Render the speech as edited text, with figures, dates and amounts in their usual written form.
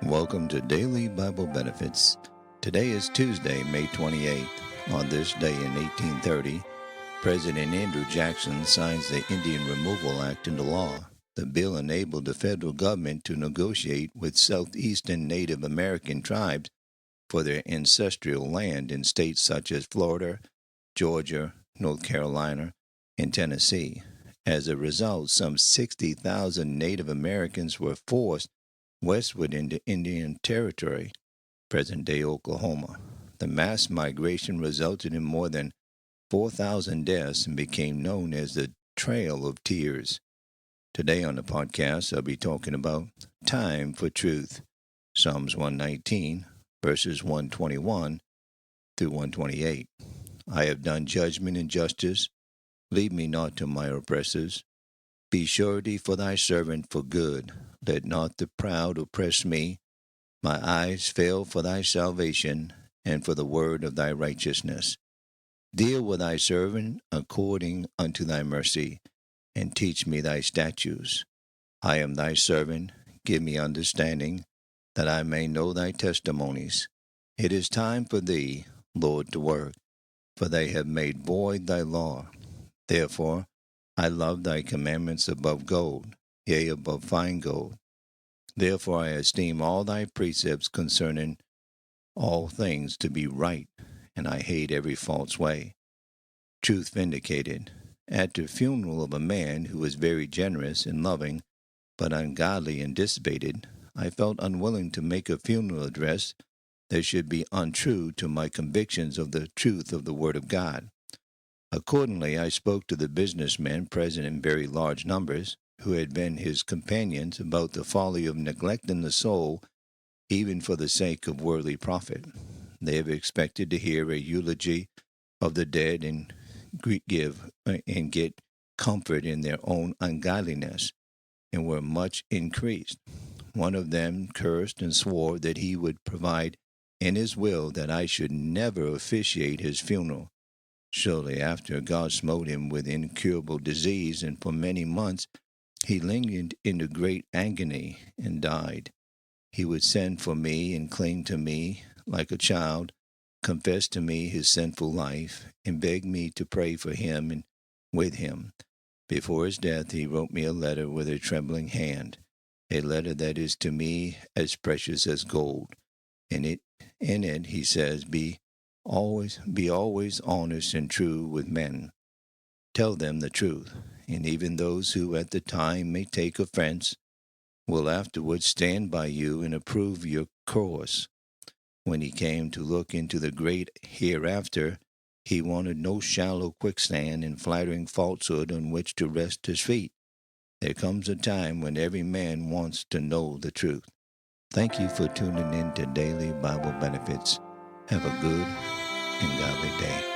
Welcome to Daily Bible Benefits. Today is Tuesday, May 28th. On this day in 1830, President Andrew Jackson signs the Indian Removal Act into law. The bill enabled the federal government to negotiate with southeastern Native American tribes for their ancestral land in states such as Florida, Georgia, North Carolina, and Tennessee. As a result, some 60,000 Native Americans were forced westward into Indian Territory, present-day Oklahoma. The mass migration resulted in more than 4,000 deaths and became known as the Trail of Tears. Today on the podcast, I'll be talking about time for truth. Psalms 119, verses 121 through 128. I have done judgment and justice. Lead me not to my oppressors. Be surety for thy servant for good. Let not the proud oppress me. My eyes fail for thy salvation and for the word of thy righteousness. Deal with thy servant according unto thy mercy, and teach me thy statutes. I am thy servant. Give me understanding, that I may know thy testimonies. It is time for thee, Lord, to work, for they have made void thy law. Therefore, I love thy commandments above gold, yea, above fine gold. Therefore I esteem all thy precepts concerning all things to be right, and I hate every false way. Truth vindicated. At the funeral of a man who was very generous and loving, but ungodly and dissipated, I felt unwilling to make a funeral address that should be untrue to my convictions of the truth of the Word of God. Accordingly, I spoke to the businessmen present in very large numbers, who had been his companions, about the folly of neglecting the soul, even for the sake of worldly profit. They have expected to hear a eulogy of the dead and get comfort in their own ungodliness, and were much increased. One of them cursed and swore that he would provide in his will that I should never officiate his funeral. Shortly after, God smote him with incurable disease, and for many months he lingered in great agony and died. He would send for me and cling to me like a child, confess to me his sinful life, and beg me to pray for him and with him. Before his death, he wrote me a letter with a trembling hand, a letter that is to me as precious as gold. In it, he says, Be always honest and true with men. Tell them the truth, and even those who at the time may take offense will afterwards stand by you and approve your course. When he came to look into the great hereafter, he wanted no shallow quicksand and flattering falsehood on which to rest his feet. There comes a time when every man wants to know the truth. Thank you for tuning in to Daily Bible Benefits. Have a good and godly day.